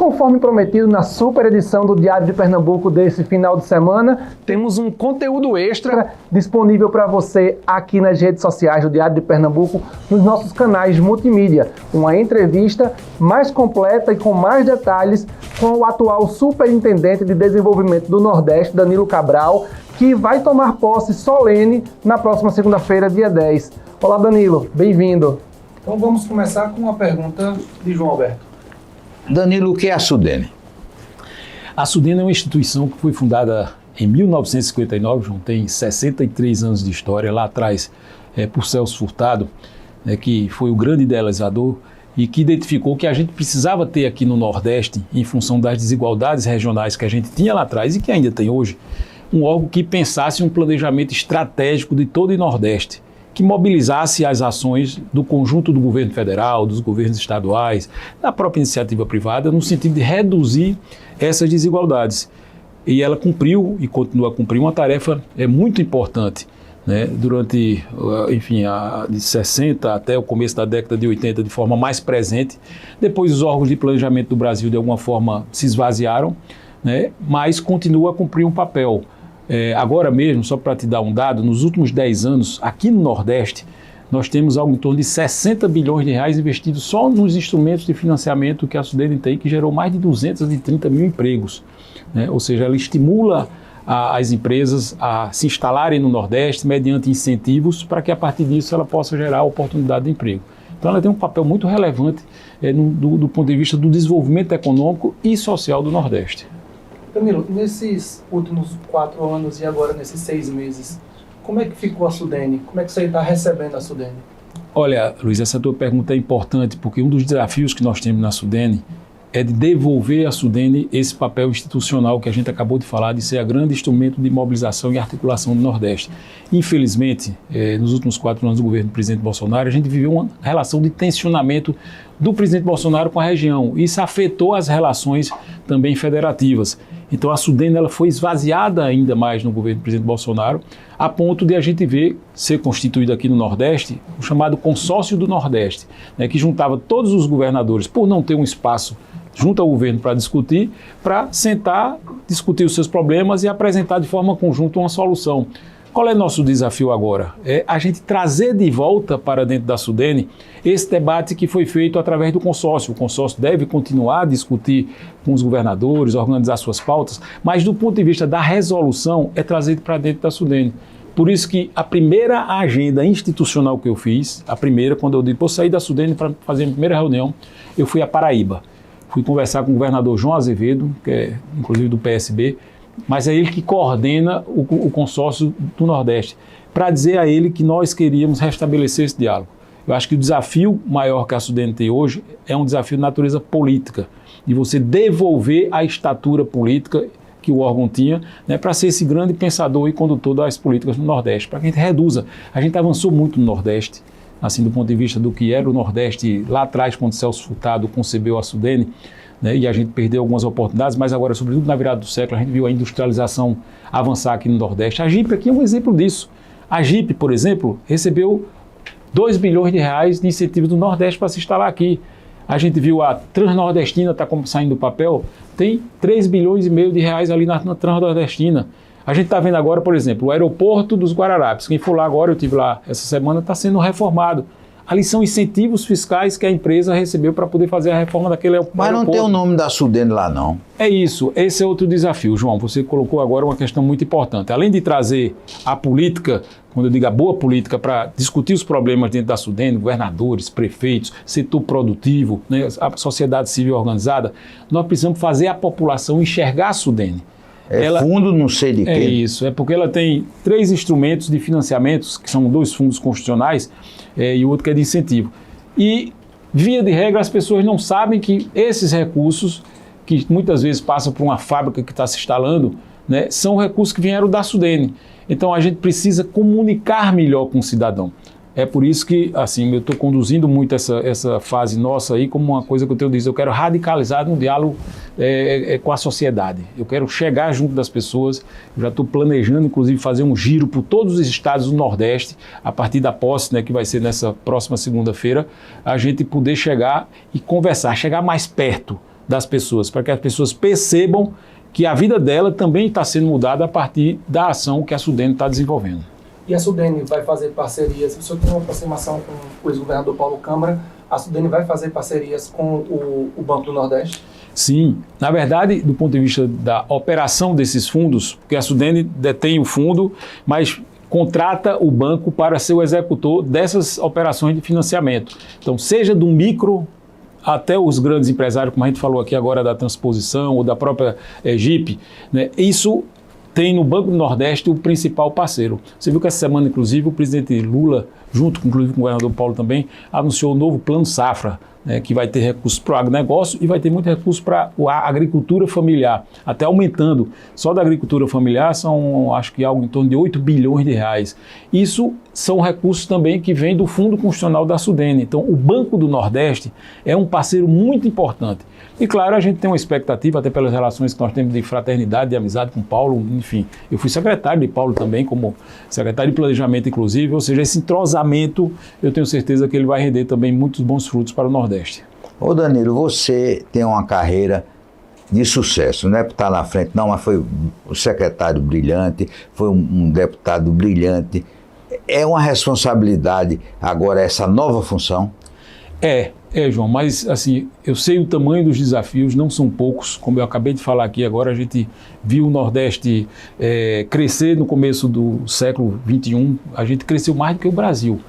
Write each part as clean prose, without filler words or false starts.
Conforme prometido na super edição do Diário de Pernambuco desse final de semana, temos um conteúdo extra disponível para você aqui nas redes sociais do Diário de Pernambuco, nos nossos canais multimídia. Uma entrevista mais completa e com mais detalhes com o atual Superintendente de Desenvolvimento do Nordeste, Danilo Cabral, que vai tomar posse solene na próxima segunda-feira, dia 10. Olá, Danilo, bem-vindo. Então vamos começar com uma pergunta de João Alberto. Danilo, o que é a Sudene? A Sudene é uma instituição que foi fundada em 1959, João, tem 63 anos de história, lá atrás por Celso Furtado, que foi o grande idealizador e que identificou que a gente precisava ter aqui no Nordeste, em função das desigualdades regionais que a gente tinha lá atrás e que ainda tem hoje, um órgão que pensasse um planejamento estratégico de todo o Nordeste, que mobilizasse as ações do conjunto do governo federal, dos governos estaduais, da própria iniciativa privada, no sentido de reduzir essas desigualdades. E ela cumpriu e continua a cumprir uma tarefa muito importante, né? Durante, enfim, de 60 até o começo da década de 80, de forma mais presente. Depois os órgãos de planejamento do Brasil, de alguma forma, se esvaziaram, né? Mas continua a cumprir um papel. Agora mesmo, só para te dar um dado, nos últimos 10 anos, aqui no Nordeste, nós temos algo em torno de 60 bilhões de reais investidos só nos instrumentos de financiamento que a Sudene tem, que gerou mais de 230 mil empregos, né? Ou seja, ela estimula as empresas a se instalarem no Nordeste mediante incentivos para que a partir disso ela possa gerar oportunidade de emprego. Então ela tem um papel muito relevante do ponto de vista do desenvolvimento econômico e social do Nordeste. Danilo, nesses últimos 4 anos e agora nesses 6 meses, como é que ficou a Sudene? Como é que você está recebendo a Sudene? Olha, Luiz, essa tua pergunta é importante porque um dos desafios que nós temos na Sudene é de devolver à Sudene esse papel institucional que a gente acabou de falar, de ser a grande instrumento de mobilização e articulação do Nordeste. Infelizmente, nos últimos 4 anos do governo do presidente Bolsonaro, a gente viveu uma relação de tensionamento do presidente Bolsonaro com a região. Isso afetou as relações também federativas. Então a Sudene ela foi esvaziada ainda mais no governo do presidente Bolsonaro, a ponto de a gente ver ser constituído aqui no Nordeste o chamado Consórcio do Nordeste, né, que juntava todos os governadores, por não ter um espaço junto ao governo para discutir, para sentar, discutir os seus problemas e apresentar de forma conjunta uma solução. Qual é nosso desafio agora? É a gente trazer de volta para dentro da Sudene esse debate que foi feito através do consórcio. O consórcio deve continuar a discutir com os governadores, organizar suas pautas, mas do ponto de vista da resolução é trazido para dentro da Sudene. Por isso que a primeira agenda institucional que eu fiz, quando eu depois saí da Sudene para fazer a minha primeira reunião, eu fui a Paraíba. Fui conversar com o governador João Azevedo, que é inclusive do PSB, mas é ele que coordena o consórcio do Nordeste, para dizer a ele que nós queríamos restabelecer esse diálogo. Eu acho que o desafio maior que a Sudene tem hoje é um desafio de natureza política, de você devolver a estatura política que o órgão tinha, né, para ser esse grande pensador e condutor das políticas no Nordeste, para que a gente reduza. A gente avançou muito no Nordeste, assim, do ponto de vista do que era o Nordeste lá atrás, quando Celso Furtado concebeu a Sudene, né, e a gente perdeu algumas oportunidades, mas agora, sobretudo na virada do século, a gente viu a industrialização avançar aqui no Nordeste. A Jeep aqui é um exemplo disso. A Jeep, por exemplo, recebeu 2 bilhões de reais de incentivos do Nordeste para se instalar aqui. A gente viu a Transnordestina, está saindo do papel, tem 3 bilhões e meio de reais ali na Transnordestina. A gente está vendo agora, por exemplo, o aeroporto dos Guararapes. Quem for lá agora, eu estive lá essa semana, está sendo reformado. Ali são incentivos fiscais que a empresa recebeu para poder fazer a reforma daquele aeroporto. Mas não tem o nome da Sudene lá, não. É isso, esse é outro desafio, João. Você colocou agora uma questão muito importante. Além de trazer a política, quando eu digo a boa política, para discutir os problemas dentro da Sudene, governadores, prefeitos, setor produtivo, né, a sociedade civil organizada, nós precisamos fazer a população enxergar a Sudene. Fundo não sei de quê. É isso, é porque ela tem 3 instrumentos de financiamentos, que são 2 fundos constitucionais e o outro que é de incentivo. E, via de regra, as pessoas não sabem que esses recursos, que muitas vezes passam por uma fábrica que está se instalando, né, são recursos que vieram da Sudene. Então a gente precisa comunicar melhor com o cidadão. É por isso que, assim, eu estou conduzindo muito essa fase nossa aí como uma coisa que eu tenho dito. Eu quero radicalizar um diálogo com a sociedade. Eu quero chegar junto das pessoas. Eu já estou planejando, inclusive, fazer um giro por todos os estados do Nordeste, a partir da posse, né, que vai ser nessa próxima segunda-feira, a gente poder chegar e conversar, chegar mais perto, das pessoas, para que as pessoas percebam que a vida dela também está sendo mudada a partir da ação que a Sudene está desenvolvendo. E a Sudene vai fazer parcerias, o senhor tem uma aproximação com o ex-governador Paulo Câmara, a Sudene vai fazer parcerias com o Banco do Nordeste? Sim, na verdade, do ponto de vista da operação desses fundos, porque a Sudene detém o fundo, mas contrata o banco para ser o executor dessas operações de financiamento. Então, seja do micro até os grandes empresários, como a gente falou aqui agora da Transposição ou da própria Jeep, né, isso tem no Banco do Nordeste o principal parceiro. Você viu que essa semana, inclusive, o presidente Lula, junto inclusive com o governador Paulo também, anunciou o novo Plano Safra, né, que vai ter recursos para o agronegócio e vai ter muito recurso para a agricultura familiar, até aumentando. Só da agricultura familiar são, acho que algo em torno de 8 bilhões de reais. Isso são recursos também que vêm do Fundo Constitucional da Sudene. Então, o Banco do Nordeste é um parceiro muito importante. E, claro, a gente tem uma expectativa, até pelas relações que nós temos de fraternidade, de amizade com Paulo, enfim. Eu fui secretário de Paulo também, como secretário de Planejamento, inclusive, ou seja, esse entrosamento, eu tenho certeza que ele vai render também muitos bons frutos para o Nordeste. Ô Danilo, você tem uma carreira de sucesso, não é por estar na frente não, mas foi um secretário brilhante, foi um deputado brilhante. É uma responsabilidade agora essa nova função? João, mas assim, eu sei o tamanho dos desafios, não são poucos, como eu acabei de falar aqui agora, a gente viu o Nordeste crescer no começo do século XXI, a gente cresceu mais do que o Brasil.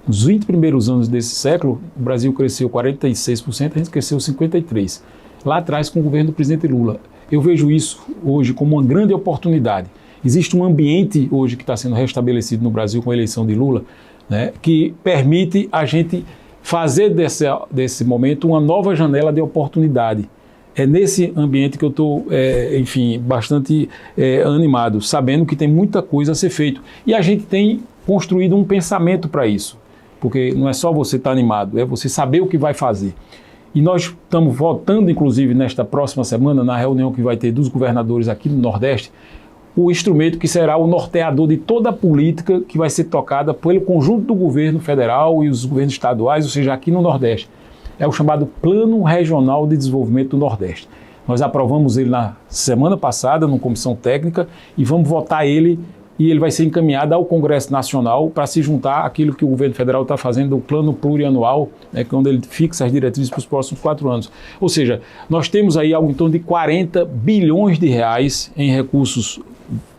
Nos 20 primeiros anos desse século, o Brasil cresceu 46%, a gente cresceu 53%. Lá atrás, com o governo do presidente Lula. Eu vejo isso hoje como uma grande oportunidade. Existe um ambiente hoje que está sendo restabelecido no Brasil com a eleição de Lula, né, que permite a gente fazer desse momento uma nova janela de oportunidade. É nesse ambiente que eu estou, bastante animado, sabendo que tem muita coisa a ser feita. E a gente tem construído um pensamento para isso, porque não é só você estar animado, é você saber o que vai fazer. E nós estamos votando, inclusive, nesta próxima semana, na reunião que vai ter dos governadores aqui no Nordeste, o instrumento que será o norteador de toda a política que vai ser tocada pelo conjunto do governo federal e os governos estaduais, ou seja, aqui no Nordeste. É o chamado Plano Regional de Desenvolvimento do Nordeste. Nós aprovamos ele na semana passada, numa comissão técnica, e vamos votar ele, e ele vai ser encaminhado ao Congresso Nacional para se juntar àquilo que o governo federal está fazendo, o plano plurianual, né, onde ele fixa as diretrizes para os próximos 4 anos. Ou seja, nós temos aí algo em torno de 40 bilhões de reais em recursos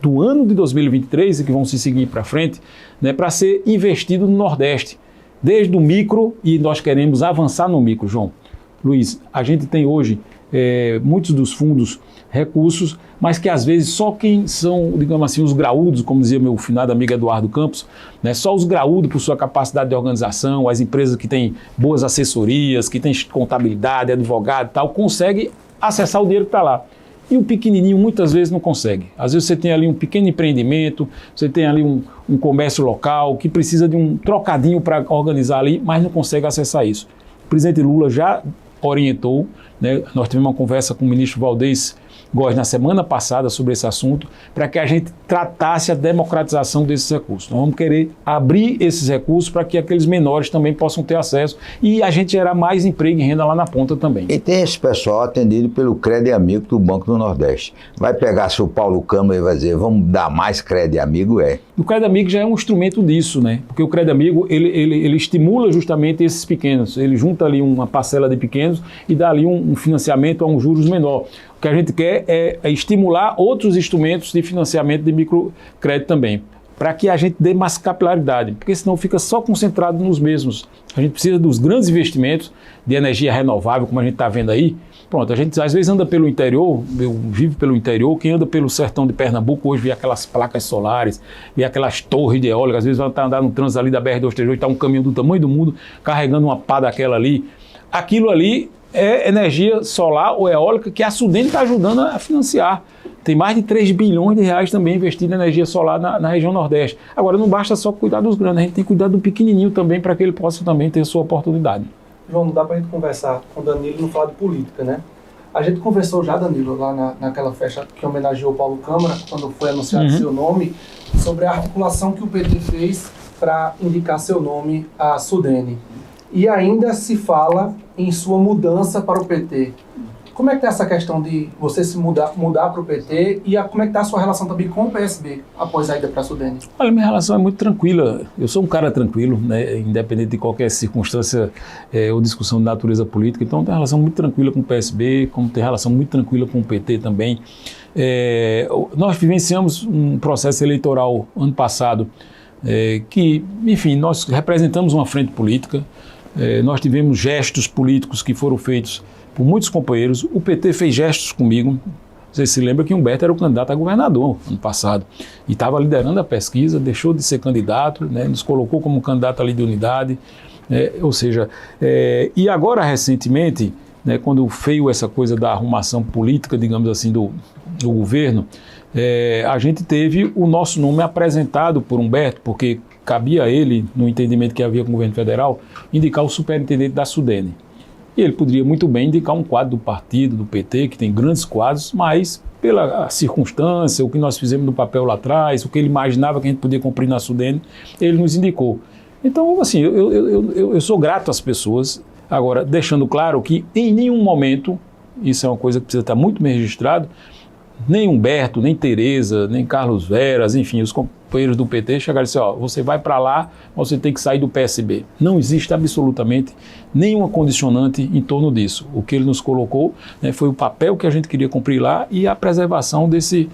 do ano de 2023 e que vão se seguir para frente, né, para ser investido no Nordeste, desde o micro, e nós queremos avançar no micro, João. Luiz, a gente tem hoje muitos dos fundos recursos, mas que às vezes só quem são, digamos assim, os graúdos, como dizia meu finado amigo Eduardo Campos, né, só os graúdos por sua capacidade de organização, as empresas que têm boas assessorias, que têm contabilidade, advogado e tal, conseguem acessar o dinheiro que está lá. E o pequenininho muitas vezes não consegue. Às vezes você tem ali um pequeno empreendimento, você tem ali um comércio local que precisa de um trocadinho para organizar ali, mas não consegue acessar isso. O presidente Lula já orientou, né, nós tivemos uma conversa com o ministro Valdez Góes na semana passada sobre esse assunto, para que a gente tratasse a democratização desses recursos. Nós vamos querer abrir esses recursos para que aqueles menores também possam ter acesso e a gente gerar mais emprego e renda lá na ponta também. E tem esse pessoal atendido pelo Crédito Amigo do Banco do Nordeste. Vai pegar seu Paulo Câmara e vai dizer, vamos dar mais Crédito Amigo? O Crédito Amigo já é um instrumento disso, né? Porque o Crédito Amigo, ele estimula justamente esses pequenos. Ele junta ali uma parcela de pequenos e dá ali um financiamento a um juros menor. O que a gente quer é estimular outros instrumentos de financiamento de microcrédito também, para que a gente dê mais capilaridade, porque senão fica só concentrado nos mesmos. A gente precisa dos grandes investimentos de energia renovável, como a gente está vendo aí. Pronto, a gente às vezes anda pelo interior, eu vivo pelo interior, quem anda pelo sertão de Pernambuco hoje vê aquelas placas solares, vê aquelas torres de eólica, às vezes vai andar no trânsito ali da BR-238, está um caminhão do tamanho do mundo carregando uma pá daquela ali. Aquilo ali é energia solar ou eólica que a Sudene está ajudando a financiar. Tem mais de 3 bilhões de reais também investido em energia solar na região Nordeste. Agora, não basta só cuidar dos grandes, a gente tem que cuidar do pequenininho também para que ele possa também ter sua oportunidade. João, não dá para a gente conversar com o Danilo e não falar de política, né? A gente conversou já, Danilo, lá naquela festa que homenageou o Paulo Câmara, quando foi anunciado seu nome, sobre a articulação que o PT fez para indicar seu nome à Sudene. E ainda se fala em sua mudança para o PT. Como é que está essa questão de você se mudar para o PT e como é que está a sua relação também com o PSB após a ida para a Sudene? Olha, minha relação é muito tranquila. Eu sou um cara tranquilo, né? Independente de qualquer circunstância ou discussão de natureza política. Então, tenho uma relação muito tranquila com o PSB, como tenho relação muito tranquila com o PT também. Nós vivenciamos um processo eleitoral ano passado que, enfim, nós representamos uma frente política. Nós tivemos gestos políticos que foram feitos por muitos companheiros. O PT fez gestos comigo. Você se lembra que Humberto era o candidato a governador ano passado e estava liderando a pesquisa, deixou de ser candidato, né, nos colocou como candidato ali de unidade, ou seja, e agora recentemente, né, quando veio essa coisa da arrumação política, digamos assim, do governo, a gente teve o nosso nome apresentado por Humberto, porque cabia a ele, no entendimento que havia com o governo federal, indicar o superintendente da Sudene. E ele poderia muito bem indicar um quadro do partido, do PT, que tem grandes quadros, mas pela circunstância, o que nós fizemos no papel lá atrás, o que ele imaginava que a gente podia cumprir na Sudene, ele nos indicou. Então, assim, eu sou grato às pessoas, agora, deixando claro que em nenhum momento, isso é uma coisa que precisa estar muito bem registrado, nem Humberto, nem Tereza, nem Carlos Veras, enfim, os companheiros do PT chegaram e disseram, você vai para lá, você tem que sair do PSB. Não existe absolutamente nenhuma condicionante em torno disso. O que ele nos colocou, né, foi o papel que a gente queria cumprir lá e a preservação desse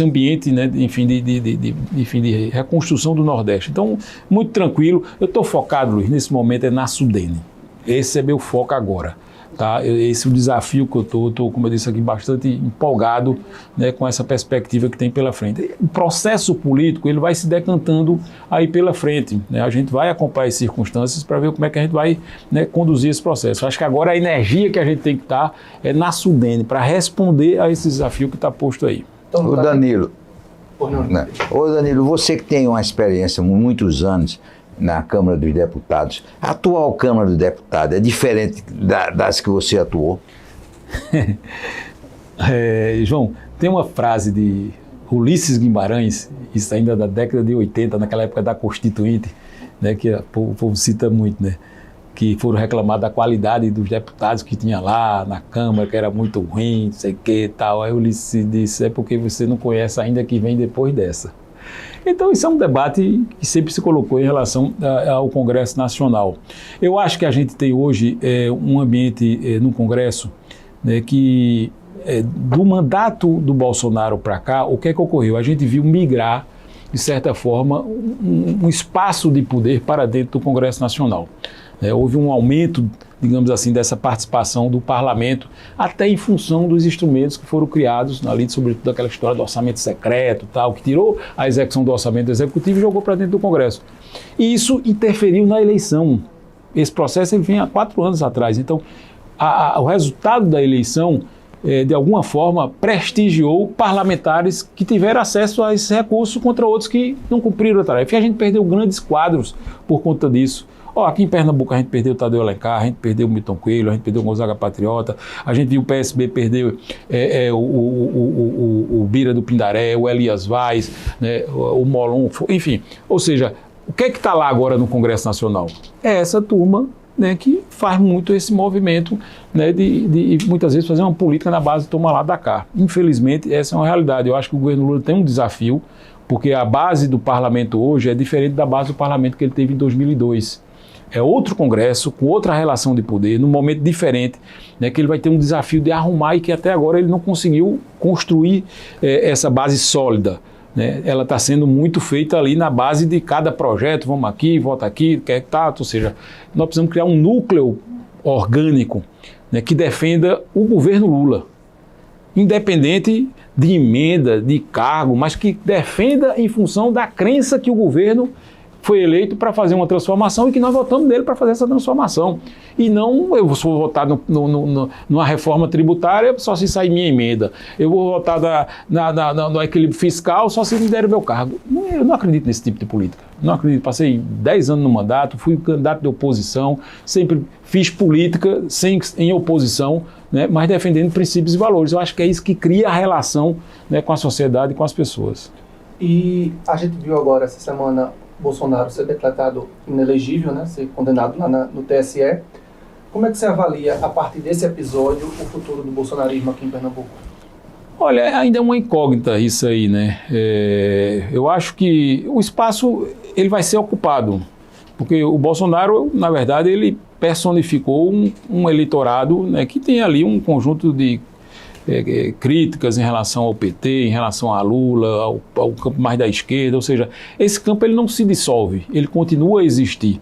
ambiente, né, enfim, de reconstrução do Nordeste. Então, muito tranquilo. Eu estou focado, Luiz, nesse momento na Sudene. Esse é meu foco agora. Tá? Esse é o desafio que eu estou, como eu disse aqui, bastante empolgado, né, com essa perspectiva que tem pela frente. O processo político ele vai se decantando aí pela frente. Né? A gente vai acompanhar as circunstâncias para ver como é que a gente vai, né, conduzir esse processo. Acho que agora a energia que a gente tem que estar é na Sudene para responder a esse desafio que está posto aí. Então, ô Danilo, você que tem uma experiência de muitos anos na Câmara dos Deputados, a atual Câmara dos Deputados é diferente das que você atuou? João, tem uma frase de Ulisses Guimarães, isso ainda da década de 80, naquela época da Constituinte, né, que o povo cita muito, né, que foram reclamar da qualidade dos deputados que tinha lá na Câmara, que era muito ruim, não sei o que e tal. Aí Ulisses disse, é porque você não conhece ainda que vem depois dessa. Então, isso é um debate que sempre se colocou em relação ao Congresso Nacional. Eu acho que a gente tem hoje um ambiente no Congresso, né, que do mandato do Bolsonaro para cá, o que é que ocorreu? A gente viu migrar, de certa forma, um espaço de poder para dentro do Congresso Nacional. Houve um aumento, digamos assim, dessa participação do parlamento, até em função dos instrumentos que foram criados, ali, sobretudo aquela história do orçamento secreto, tal, que tirou a execução do orçamento executivo e jogou para dentro do Congresso. E isso interferiu na eleição. Esse processo ele vem há 4 anos atrás. Então, o resultado da eleição, de alguma forma, prestigiou parlamentares que tiveram acesso a esse recurso contra outros que não cumpriram a tarefa. E a gente perdeu grandes quadros por conta disso. Aqui em Pernambuco a gente perdeu o Tadeu Alencar, a gente perdeu o Milton Coelho, a gente perdeu o Gonzaga Patriota, a gente viu o PSB perder o Bira do Pindaré, o Elias Vaz, né, o Molon, enfim. Ou seja, o que é que está lá agora no Congresso Nacional? É essa turma, né, que faz muito esse movimento, né, de muitas vezes fazer uma política na base de toma lá da cá. Infelizmente, essa é uma realidade. Eu acho que o governo Lula tem um desafio, porque a base do parlamento hoje é diferente da base do parlamento que ele teve em 2002. É outro Congresso, com outra relação de poder, num momento diferente, né, que ele vai ter um desafio de arrumar e que até agora ele não conseguiu construir essa base sólida. Né? Ela está sendo muito feita ali na base de cada projeto, vamos aqui, vota aqui, quer que tá, ou seja, nós precisamos criar um núcleo orgânico, né, que defenda o governo Lula, independente de emenda, de cargo, mas que defenda em função da crença que o governo foi eleito para fazer uma transformação e que nós votamos nele para fazer essa transformação. E não eu vou votar numa reforma tributária só se sair minha emenda. Eu vou votar no equilíbrio fiscal só se me der o meu cargo. Eu não acredito nesse tipo de política. Não acredito. Passei 10 anos no mandato, fui candidato de oposição, sempre fiz política em oposição, né, mas defendendo princípios e valores. Eu acho que é isso que cria a relação, né, com a sociedade e com as pessoas. E a gente viu agora, essa semana, Bolsonaro ser declarado inelegível, né, ser condenado no TSE. Como é que você avalia, a partir desse episódio, o futuro do bolsonarismo aqui em Pernambuco? Olha, ainda é uma incógnita isso aí, né? Eu acho que o espaço ele vai ser ocupado, porque o Bolsonaro, na verdade, ele personificou um eleitorado, né, que tem ali um conjunto de críticas em relação ao PT, em relação a Lula, ao campo mais da esquerda, ou seja, esse campo ele não se dissolve, ele continua a existir.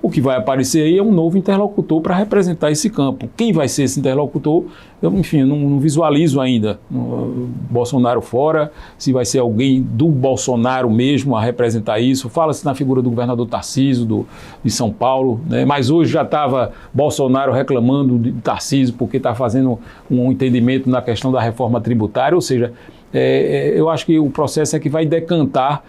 O que vai aparecer aí é um novo interlocutor para representar esse campo. Quem vai ser esse interlocutor? Eu não visualizo ainda. Bolsonaro fora, se vai ser alguém do Bolsonaro mesmo a representar isso. Fala-se na figura do governador Tarcísio, de São Paulo, né? Mas hoje já estava Bolsonaro reclamando de Tarcísio porque está fazendo um entendimento na questão da reforma tributária, ou seja, eu acho que o processo é que vai decantar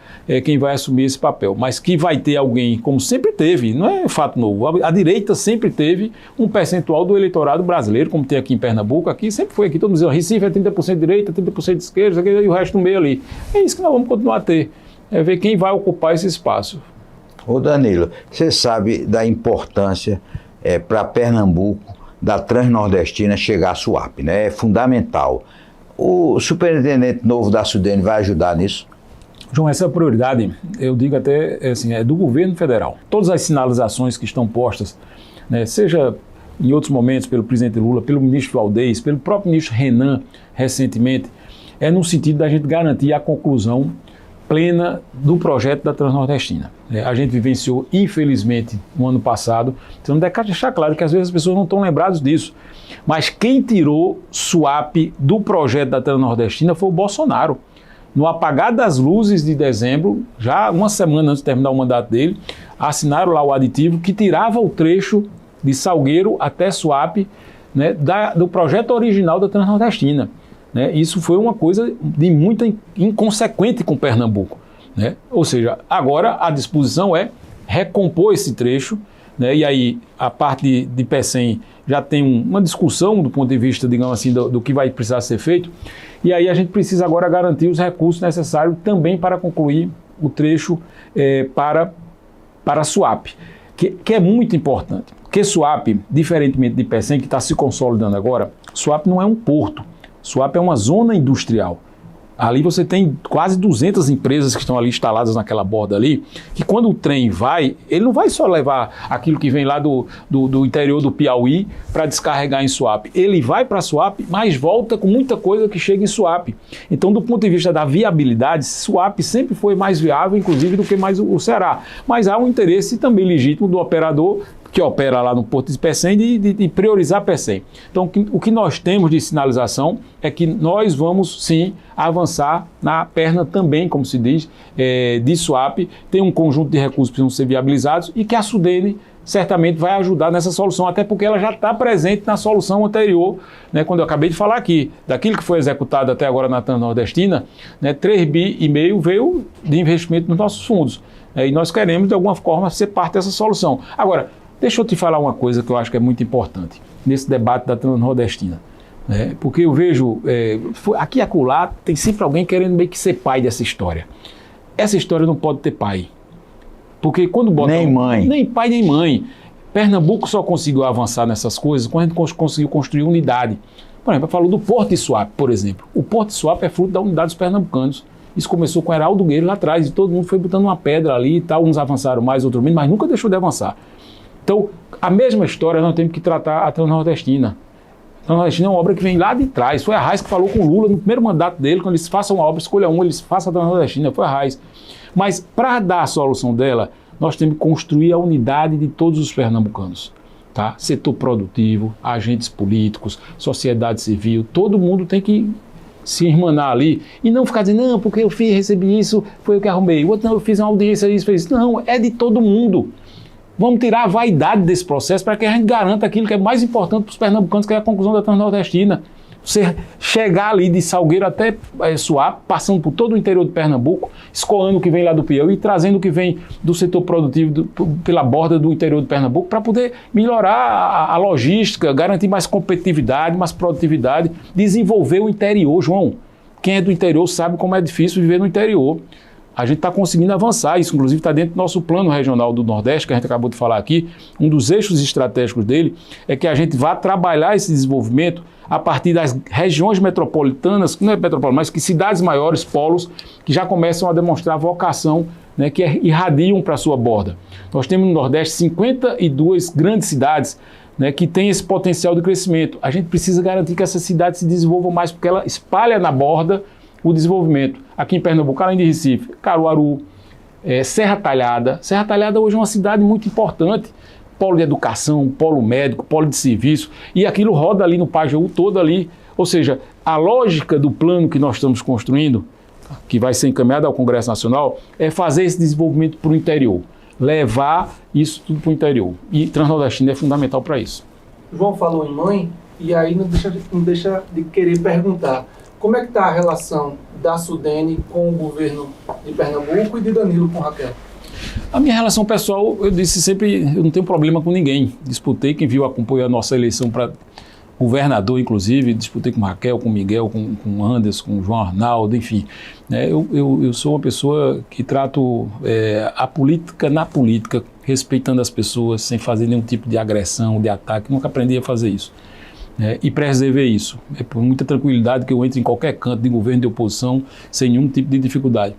quem vai assumir esse papel, mas que vai ter alguém, como sempre teve, não é fato novo, a direita sempre teve um percentual do eleitorado brasileiro, como tem aqui em Pernambuco, aqui sempre foi, aqui todo mundo dizia, Recife é 30% de direita, 30% de esquerda, e o resto no meio ali. É isso que nós vamos continuar a ter, é ver quem vai ocupar esse espaço. Ô Danilo, você sabe da importância para Pernambuco da Transnordestina chegar à SUAP, né? É fundamental. O superintendente novo da SUDENE vai ajudar nisso? João, essa prioridade, eu digo até assim, é do governo federal. Todas as sinalizações que estão postas, né, seja em outros momentos pelo presidente Lula, pelo ministro Valdez, pelo próprio ministro Renan, recentemente, é no sentido da gente garantir a conclusão plena do projeto da Transnordestina. A gente vivenciou, infelizmente, no ano passado, então deve deixar claro que às vezes as pessoas não estão lembradas disso, mas quem tirou SUAP do projeto da Transnordestina foi o Bolsonaro. No apagar das luzes de dezembro, já uma semana antes de terminar o mandato dele, assinaram lá o aditivo que tirava o trecho de Salgueiro até SUAP, né, do projeto original da Transnordestina. Né? Isso foi uma coisa de muito inconsequente com Pernambuco. Né? Ou seja, agora a disposição é recompor esse trecho, né? E aí a parte de Pecém já tem uma discussão do ponto de vista, digamos assim, do que vai precisar ser feito, e aí a gente precisa agora garantir os recursos necessários também para concluir o trecho para SUAP, que é muito importante, porque SUAP, diferentemente de Pecém, que está se consolidando agora, SUAP não é um porto, SUAP é uma zona industrial. Ali você tem quase 200 empresas que estão ali instaladas naquela borda ali, que quando o trem vai, ele não vai só levar aquilo que vem lá do interior do Piauí para descarregar em SUAP. Ele vai para SUAP, mas volta com muita coisa que chega em SUAP. Então, do ponto de vista da viabilidade, SUAP sempre foi mais viável, inclusive, do que mais o Ceará. Mas há um interesse também legítimo do operador que opera lá no Porto de Pecém, de priorizar Pecém. Então, o que nós temos de sinalização é que nós vamos, sim, avançar na perna também, como se diz, de SUAP. Tem um conjunto de recursos que precisam ser viabilizados e que a SUDENE certamente vai ajudar nessa solução, até porque ela já está presente na solução anterior, né, quando eu acabei de falar aqui, daquilo que foi executado até agora na Transnordestina, né, 3,5 bi veio de investimento nos nossos fundos. E nós queremos, de alguma forma, ser parte dessa solução. Agora, deixa eu te falar uma coisa que eu acho que é muito importante nesse debate da Transnordestina. Né? Porque eu vejo, aqui e acolá, tem sempre alguém querendo meio que ser pai dessa história. Essa história não pode ter pai. Porque quando bota... Nem mãe. Nem pai, nem mãe. Pernambuco só conseguiu avançar nessas coisas quando a gente conseguiu construir unidade. Por exemplo, eu falo do Porto de SUAP, por exemplo. O Porto de SUAP é fruto da unidade dos pernambucanos. Isso começou com Heraldo Guerreiro lá atrás, e todo mundo foi botando uma pedra ali e tal. Uns avançaram mais, outros menos, mas nunca deixou de avançar. Então, a mesma história nós temos que tratar a Transnordestina. A Transnordestina é uma obra que vem lá de trás. Foi a Arraes que falou com o Lula no primeiro mandato dele, quando eles façam uma obra, escolha um, eles façam a Transnordestina. Foi a Arraes. Mas, para dar a solução dela, nós temos que construir a unidade de todos os pernambucanos. Tá? Setor produtivo, agentes políticos, sociedade civil, todo mundo tem que se irmanar ali e não ficar dizendo, não, porque eu recebi isso, foi eu que arrumei. O outro, não, eu fiz uma audiência, isso, fez isso. Não, é de todo mundo. Vamos tirar a vaidade desse processo para que a gente garanta aquilo que é mais importante para os pernambucanos, que é a conclusão da Transnordestina. Você chegar ali de Salgueiro até SUAP, passando por todo o interior de Pernambuco, escoando o que vem lá do Piauí e trazendo o que vem do setor produtivo pela borda do interior de Pernambuco para poder melhorar a logística, garantir mais competitividade, mais produtividade, desenvolver o interior, João. Quem é do interior sabe como é difícil viver no interior. A gente está conseguindo avançar, isso inclusive está dentro do nosso plano regional do Nordeste, que a gente acabou de falar aqui. Um dos eixos estratégicos dele é que a gente vá trabalhar esse desenvolvimento a partir das regiões metropolitanas, que não é metropolitana, mas que cidades maiores, polos, que já começam a demonstrar vocação, né, que irradiam para a sua borda. Nós temos no Nordeste 52 grandes cidades, né, que têm esse potencial de crescimento. A gente precisa garantir que essas cidades se desenvolvam mais, porque ela espalha na borda o desenvolvimento. Aqui em Pernambuco, além de Recife, Caruaru, Serra Talhada. Serra Talhada hoje é uma cidade muito importante, polo de educação, polo médico, polo de serviço, e aquilo roda ali no Pajeú todo ali. Ou seja, a lógica do plano que nós estamos construindo, que vai ser encaminhado ao Congresso Nacional, é fazer esse desenvolvimento para o interior, levar isso tudo para o interior. E Transnordestina é fundamental para isso. João falou em mãe, e aí não deixa de querer perguntar, como é que está a relação da Sudene com o governo de Pernambuco e de Danilo com Raquel? A minha relação pessoal, eu disse sempre, eu não tenho problema com ninguém. Disputei, quem viu, acompanhou a nossa eleição para governador, inclusive, disputei com Raquel, com Miguel, com Anderson, com João Arnaldo, enfim. Eu sou uma pessoa que trato a política na política, respeitando as pessoas, sem fazer nenhum tipo de agressão, de ataque. Nunca aprendi a fazer isso. E preservei isso. É por muita tranquilidade que eu entro em qualquer canto de governo, de oposição, sem nenhum tipo de dificuldade.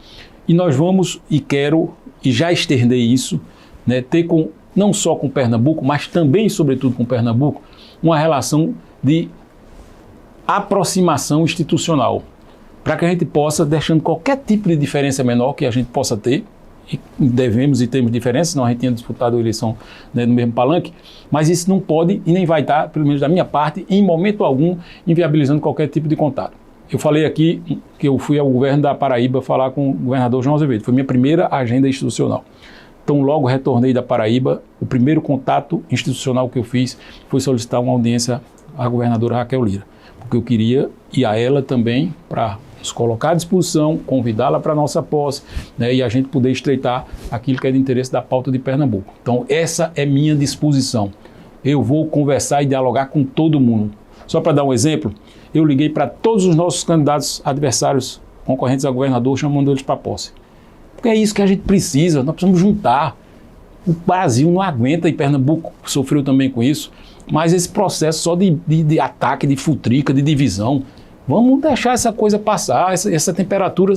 E nós vamos, e quero, e já externei isso, né, ter não só com Pernambuco, mas também, sobretudo, com Pernambuco, uma relação de aproximação institucional, para que a gente possa, deixando qualquer tipo de diferença menor que a gente possa ter, e devemos e temos diferenças, senão a gente tinha disputado a eleição, né, no mesmo palanque, mas isso não pode e nem vai estar, pelo menos da minha parte, em momento algum, inviabilizando qualquer tipo de contato. Eu falei aqui que eu fui ao governo da Paraíba falar com o governador João Azevedo, foi minha primeira agenda institucional. Então, logo retornei da Paraíba, o primeiro contato institucional que eu fiz foi solicitar uma audiência à governadora Raquel Lira, porque eu queria ir a ela também para nos colocar à disposição, convidá-la para a nossa posse, né, e a gente poder estreitar aquilo que é de interesse da pauta de Pernambuco. Então, essa é minha disposição. Eu vou conversar e dialogar com todo mundo. Só para dar um exemplo, eu liguei para todos os nossos candidatos adversários concorrentes a governador, chamando eles para a posse. Porque é isso que a gente precisa, nós precisamos juntar. O Brasil não aguenta, e Pernambuco sofreu também com isso, mas esse processo só de ataque, de futrica, de divisão, vamos deixar essa coisa passar, essa temperatura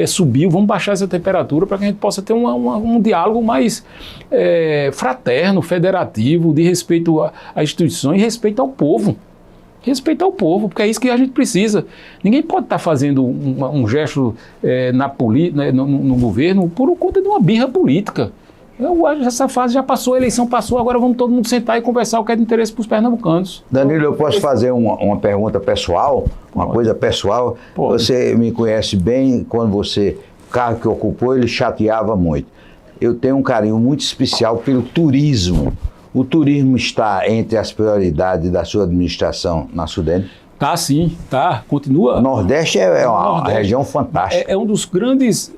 subiu, vamos baixar essa temperatura para que a gente possa ter um diálogo mais fraterno, federativo, de respeito à instituição e respeito ao povo. Respeitar o povo, porque é isso que a gente precisa. Ninguém pode estar fazendo um gesto no governo por conta de uma birra política. Essa fase já passou, a eleição passou, agora vamos todo mundo sentar e conversar o que é de interesse para os pernambucanos. Danilo, eu posso fazer uma pergunta pessoal? Uma coisa pessoal? Pode. Você me conhece bem, quando o cargo que ocupou, ele chateava muito. Eu tenho um carinho muito especial pelo turismo. O turismo está entre as prioridades da sua administração na Sudene? Tá, sim, tá. Continua. O Nordeste é uma região fantástica. É um dos grandes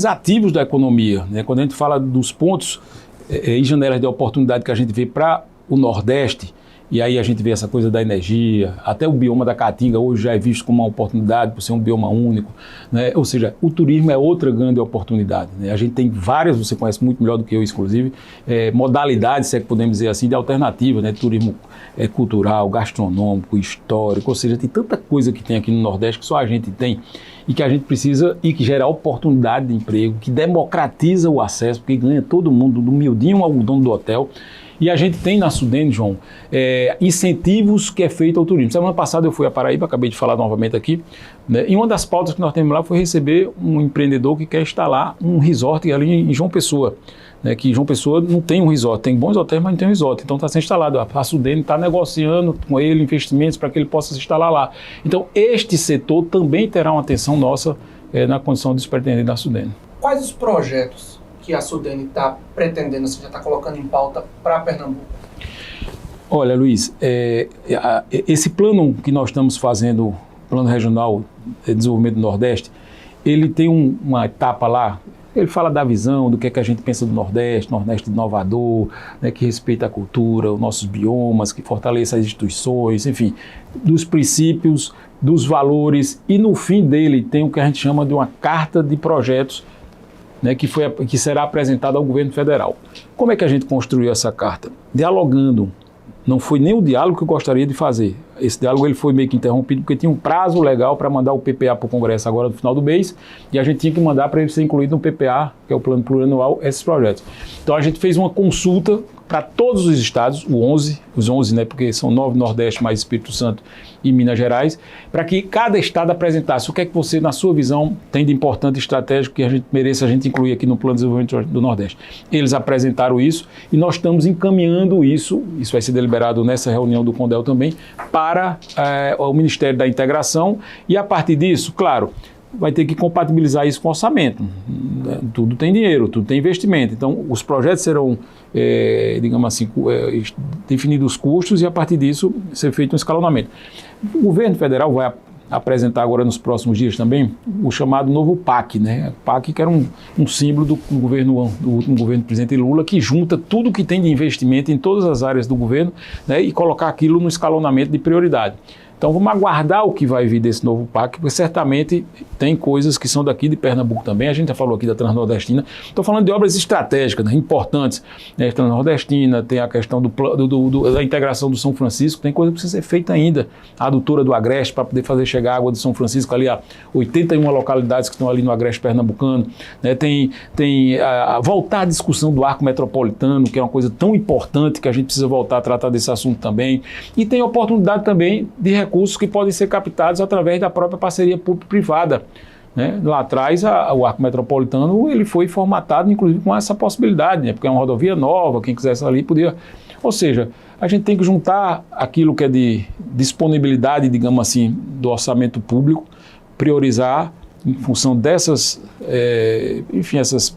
ativos da economia, né? Quando a gente fala dos pontos e janelas de oportunidade que a gente vê para o Nordeste, e aí a gente vê essa coisa da energia, até o bioma da Caatinga hoje já é visto como uma oportunidade por ser um bioma único, né? Ou seja, o turismo é outra grande oportunidade, né? A gente tem várias, você conhece muito melhor do que eu, inclusive, modalidades, se é que podemos dizer assim, de alternativa, né? Turismo cultural, gastronômico, histórico, ou seja, tem tanta coisa que tem aqui no Nordeste que só a gente tem e que a gente precisa, e que gera oportunidade de emprego, que democratiza o acesso, porque ganha todo mundo, do miudinho ao dono do hotel. E a gente tem na Sudene, João, incentivos que é feito ao turismo. Semana passada eu fui à Paraíba, acabei de falar novamente aqui, né, e uma das pautas que nós temos lá foi receber um empreendedor que quer instalar um resort ali em João Pessoa, né, que João Pessoa não tem um resort, tem bons hotéis, mas não tem um resort, então está sendo instalado. A Sudene está negociando com ele investimentos para que ele possa se instalar lá. Então este setor também terá uma atenção nossa na condição de se pretender da Sudene. Quais os projetos que a Sudene está pretendendo, você já está colocando em pauta para Pernambuco? Olha, Luiz, esse plano que nós estamos fazendo, Plano Regional de Desenvolvimento do Nordeste, ele tem uma etapa lá Ele fala da visão, do que é que a gente pensa do Nordeste inovador, né, que respeita a cultura, os nossos biomas, que fortaleça as instituições, enfim, dos princípios, dos valores, e no fim dele tem o que a gente chama de uma carta de projetos, né, que será apresentada ao governo federal. Como é que a gente construiu essa carta? Dialogando. Não foi nem o diálogo que eu gostaria de fazer. Esse diálogo ele foi meio que interrompido porque tinha um prazo legal para mandar o PPA para o Congresso agora no final do mês, e a gente tinha que mandar para ele ser incluído no PPA, que é o Plano Plurianual, esses projetos. Então a gente fez uma consulta para todos os estados, os 11, né, porque são 9 Nordeste, mais Espírito Santo e Minas Gerais, para que cada estado apresentasse o que é que você, na sua visão, tem de importante e estratégico que a gente mereça a gente incluir aqui no Plano de Desenvolvimento do Nordeste. Eles apresentaram isso e nós estamos encaminhando isso vai ser deliberado nessa reunião do CONDEL também, para o Ministério da Integração, e a partir disso, claro, vai ter que compatibilizar isso com o orçamento. Tudo tem dinheiro, tudo tem investimento. Então, os projetos serão, digamos assim, definidos os custos e, a partir disso, ser feito um escalonamento. O governo federal vai apresentar agora nos próximos dias também o chamado novo PAC, né? PAC, que era um símbolo do último governo do presidente Lula, que junta tudo que tem de investimento em todas as áreas do governo, né, e colocar aquilo no escalonamento de prioridade. Então vamos aguardar o que vai vir desse novo PAC, porque certamente tem coisas que são daqui de Pernambuco também. A gente já falou aqui da Transnordestina. Estou falando de obras estratégicas, né, importantes. Né, Transnordestina, tem a questão da integração do São Francisco, tem coisa que precisa ser feita ainda. A adutora do Agreste, para poder fazer chegar a água de São Francisco ali a 81 localidades que estão ali no Agreste pernambucano. Né, tem voltar à discussão do arco metropolitano, que é uma coisa tão importante que a gente precisa voltar a tratar desse assunto também. E tem oportunidade também de recursos que podem ser captados através da própria parceria público-privada. Né? Lá atrás, o arco metropolitano ele foi formatado, inclusive, com essa possibilidade, né? Porque é uma rodovia nova, quem quisesse ali podia... Ou seja, a gente tem que juntar aquilo que é de disponibilidade, digamos assim, do orçamento público, priorizar em função dessas,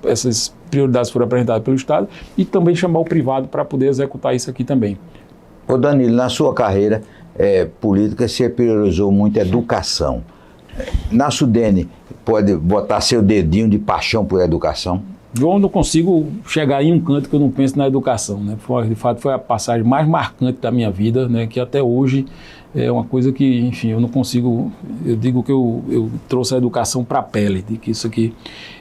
essas prioridades foram apresentadas pelo Estado, e também chamar o privado para poder executar isso aqui também. Ô Danilo, na sua carreira política, você priorizou muito a educação. Na SUDENE, pode botar seu dedinho de paixão por educação? Eu não consigo chegar em um canto que eu não penso na educação, né? De fato, foi a passagem mais marcante da minha vida, né? Que até hoje é uma coisa que, enfim, eu não consigo... Eu digo que eu trouxe a educação para a pele, de que isso aqui...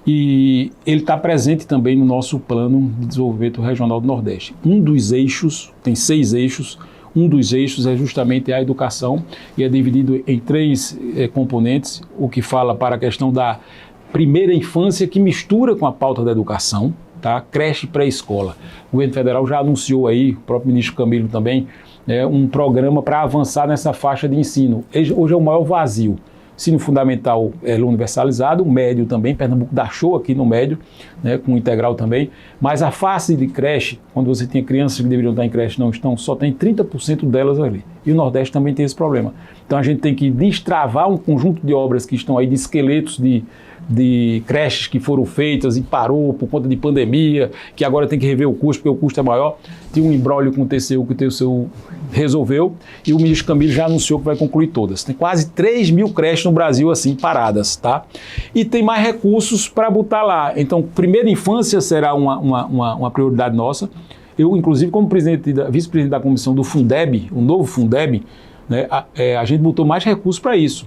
E ele está presente também no nosso plano de desenvolvimento regional do Nordeste. Um dos eixos, tem 6 eixos, um dos eixos é justamente a educação, e é dividido em 3 componentes, o que fala para a questão da primeira infância, que mistura com a pauta da educação, tá? Creche e pré-escola. O governo federal já anunciou aí, o próprio ministro Camilo também, um programa para avançar nessa faixa de ensino. Hoje é o maior vazio. Ensino fundamental universalizado, o médio também, Pernambuco dá show aqui no médio, né, com o integral também, mas a fase de creche, quando você tem crianças que deveriam estar em creche, não estão, só tem 30% delas ali. E o Nordeste também tem esse problema. Então a gente tem que destravar um conjunto de obras que estão aí, de esqueletos de creches que foram feitas e parou por conta de pandemia, que agora tem que rever o custo, porque o custo é maior. Tem um imbróglio com o TCU que o TCU resolveu, e o ministro Camilo já anunciou que vai concluir todas. Tem quase 3 mil creches no Brasil assim, paradas, tá? E tem mais recursos para botar lá. Então, primeira infância será uma prioridade nossa. Eu, inclusive, como vice-presidente da comissão do Fundeb, o novo Fundeb, né, a gente botou mais recursos para isso.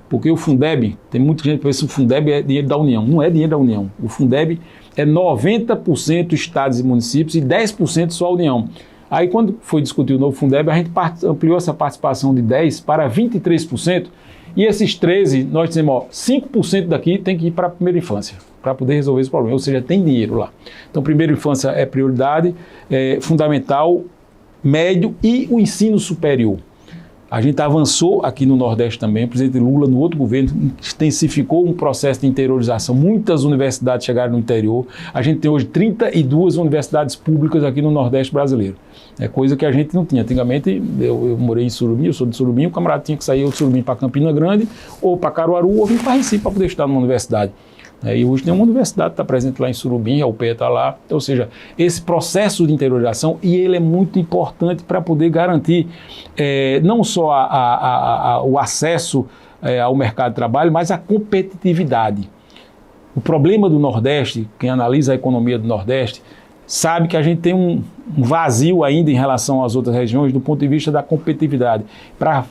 Porque o Fundeb, tem muita gente que pensa que o Fundeb é dinheiro da União. Não é dinheiro da União. O Fundeb é 90% estados e municípios e 10% só a União. Aí, quando foi discutir o novo Fundeb, a gente ampliou essa participação de 10% para 23%, e esses 13%, nós dizemos, 5% daqui tem que ir para a primeira infância, para poder resolver esse problema, ou seja, tem dinheiro lá. Então, primeira infância é prioridade, fundamental, médio e o ensino superior. A gente avançou aqui no Nordeste também, o presidente Lula, no outro governo, intensificou um processo de interiorização. Muitas universidades chegaram no interior. A gente tem hoje 32 universidades públicas aqui no Nordeste brasileiro. É coisa que a gente não tinha. Antigamente, eu morei em Surubim, eu sou de Surubim, o camarada tinha que sair de Surubim para Campina Grande, ou para Caruaru, ou vir para Recife para poder estudar numa universidade. E hoje tem uma universidade que está presente lá em Surubim, a UPE está lá. Ou seja, esse processo de interiorização, e ele é muito importante para poder garantir não só o acesso ao mercado de trabalho, mas a competitividade. o problema do Nordeste, quem analisa a economia do Nordeste, sabe que a gente tem um vazio ainda em relação às outras regiões do ponto de vista da competitividade. Para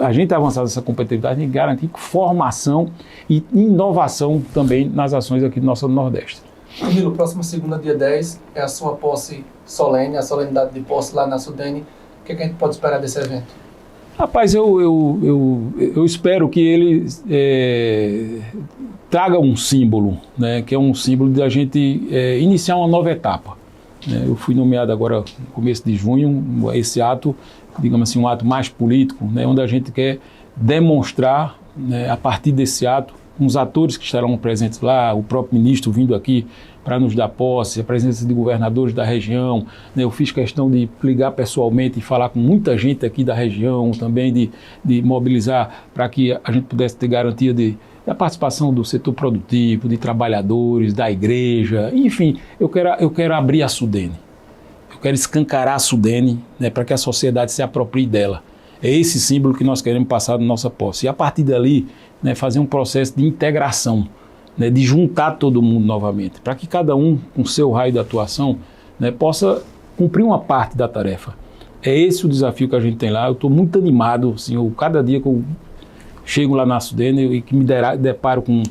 a gente avançar nessa competitividade, a gente tem que garantir formação e inovação também nas ações aqui do nosso Nordeste. Danilo, próxima segunda, dia 10, é a sua posse solene, a solenidade de posse lá na Sudene. O que a gente pode esperar desse evento? Rapaz, eu espero que ele traga um símbolo, né, que é um símbolo de a gente iniciar uma nova etapa. Eu fui nomeado agora no começo de junho, esse ato, digamos assim, um ato mais político, né, onde a gente quer demonstrar, né, a partir desse ato, os atores que estarão presentes lá, o próprio ministro vindo aqui para nos dar posse, a presença de governadores da região, né, eu fiz questão de ligar pessoalmente e falar com muita gente aqui da região, também de mobilizar para que a gente pudesse ter garantia da participação do setor produtivo, de trabalhadores, da igreja, enfim, eu quero abrir a Sudene, eu quero escancarar a Sudene, né, para que a sociedade se aproprie dela. É esse símbolo que nós queremos passar na nossa posse. E a partir dali, né, fazer um processo de integração, né, de juntar todo mundo novamente, para que cada um, com seu raio de atuação, né, possa cumprir uma parte da tarefa. É esse o desafio que a gente tem lá. Eu estou muito animado, assim, cada dia que eu chego lá na Sudene e que me deparo com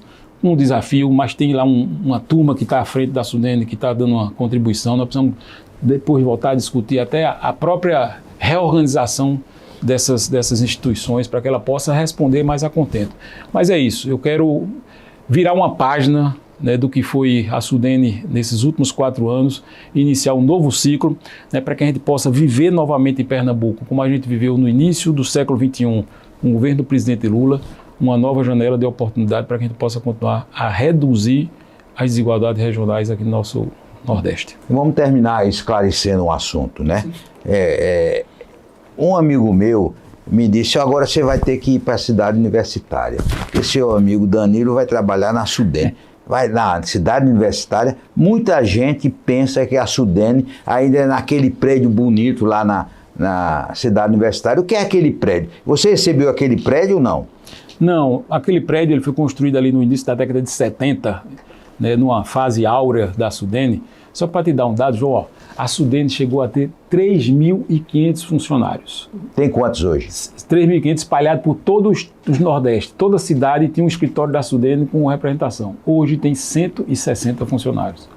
um desafio, mas tem lá uma turma que está à frente da Sudene, que está dando uma contribuição. Nós precisamos depois voltar a discutir até a própria reorganização dessas instituições para que ela possa responder mais a contento. Mas é isso, eu quero virar uma página, né, do que foi a Sudene nesses últimos 4 anos, iniciar um novo ciclo, né, para que a gente possa viver novamente em Pernambuco, como a gente viveu no início do século XXI, com o governo do presidente Lula, uma nova janela de oportunidade para que a gente possa continuar a reduzir as desigualdades regionais aqui no nosso Nordeste. Vamos terminar esclarecendo um assunto, né? Um amigo meu me disse, agora você vai ter que ir para a cidade universitária. Esse seu amigo Danilo vai trabalhar na Sudene. Vai na cidade universitária, muita gente pensa que a Sudene ainda é naquele prédio bonito lá na cidade universitária. O que é aquele prédio? Você recebeu aquele prédio ou não? Não, aquele prédio ele foi construído ali no início da década de 70, né, numa fase áurea da Sudene. Só para te dar um dado, João, a Sudene chegou a ter 3.500 funcionários. Tem quantos hoje? 3.500 espalhados por todos os Nordeste. Toda cidade tinha um escritório da Sudene com representação. Hoje tem 160 funcionários.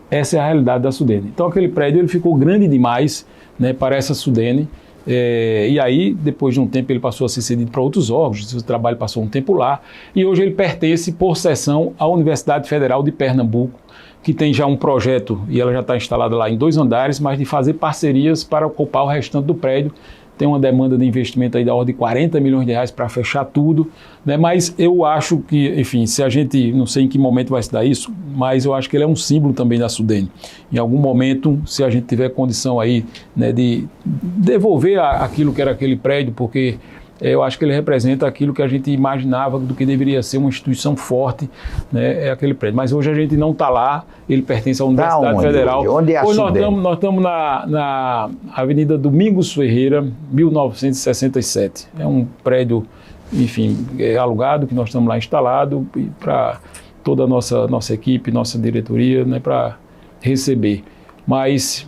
Essa é a realidade da Sudene. Então aquele prédio ele ficou grande demais, né, para essa Sudene. E aí, depois de um tempo, ele passou a ser cedido para outros órgãos, o trabalho passou um tempo lá, e hoje ele pertence, por cessão, à Universidade Federal de Pernambuco, que tem já um projeto, e ela já está instalada lá em 2 andares, mas de fazer parcerias para ocupar o restante do prédio. Tem uma demanda de investimento aí da ordem de 40 milhões de reais para fechar tudo, né? Mas eu acho que, enfim, se a gente, não sei em que momento vai se dar isso, mas eu acho que ele é um símbolo também da Sudene. Em algum momento, se a gente tiver condição aí, né, de devolver aquilo que era aquele prédio, porque eu acho que ele representa aquilo que a gente imaginava do que deveria ser uma instituição forte, né, é aquele prédio. Mas hoje a gente não está lá, ele pertence à Universidade Federal. Onde é a hoje Sudene? nós estamos na Avenida Domingos Ferreira, 1967. É um prédio, enfim, alugado, que nós estamos lá instalado para toda a nossa equipe, nossa diretoria, né, para receber. Mas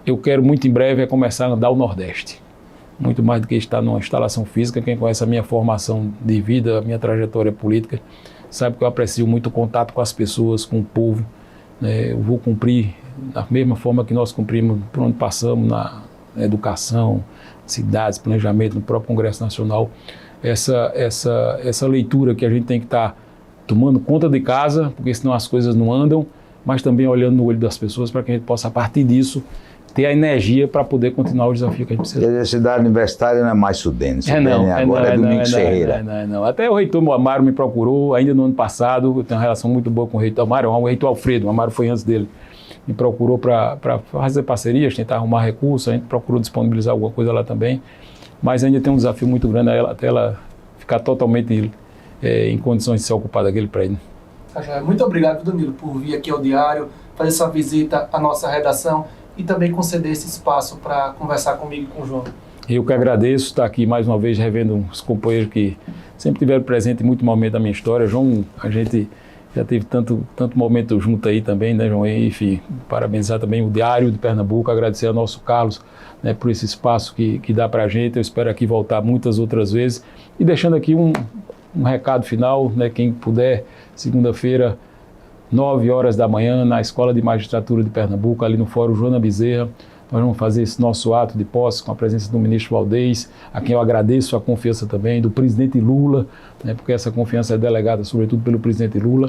eu quero muito em breve começar a andar o Nordeste. Muito mais do que estar numa instalação física. Quem conhece a minha formação de vida, a minha trajetória política, sabe que eu aprecio muito o contato com as pessoas, com o povo. Eu vou cumprir da mesma forma que nós cumprimos por onde passamos na educação, cidades, planejamento, no próprio Congresso Nacional. Essa leitura que a gente tem que estar tomando conta de casa, porque senão as coisas não andam, mas também olhando no olho das pessoas para que a gente possa, a partir disso, ter a energia para poder continuar o desafio que a gente precisa. A cidade universitária não é mais Sudene. Agora é Domingos Ferreira. Não. Até o reitor Amaro me procurou, ainda no ano passado, eu tenho uma relação muito boa com o reitor Amaro, o reitor Alfredo, o Amaro foi antes dele, me procurou para fazer parcerias, tentar arrumar recursos, a gente procurou disponibilizar alguma coisa lá também, mas ainda tem um desafio muito grande até ela ficar totalmente em condições de ser ocupada daquele prédio. Muito obrigado, Danilo, por vir aqui ao Diário, fazer essa visita à nossa redação e também conceder esse espaço para conversar comigo e com o João. Eu que agradeço estar aqui mais uma vez revendo os companheiros que sempre tiveram presente em muito momento da minha história. João, a gente já teve tanto momento junto aí também, né, João? Enfim, parabenizar também o Diário de Pernambuco, agradecer ao nosso Carlos, né, por esse espaço que dá para a gente. Eu espero aqui voltar muitas outras vezes. E deixando aqui um recado final, né, quem puder, segunda-feira, 9 horas da manhã, na Escola de Magistratura de Pernambuco, ali no Fórum Joana Bezerra, nós vamos fazer esse nosso ato de posse com a presença do ministro Valdez, a quem eu agradeço a confiança também, do presidente Lula, né, porque essa confiança é delegada sobretudo pelo presidente Lula.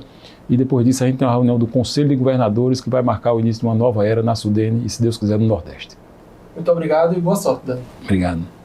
E depois disso a gente tem uma reunião do Conselho de Governadores que vai marcar o início de uma nova era na SUDENE e, se Deus quiser, no Nordeste. Muito obrigado e boa sorte, Dani. Obrigado.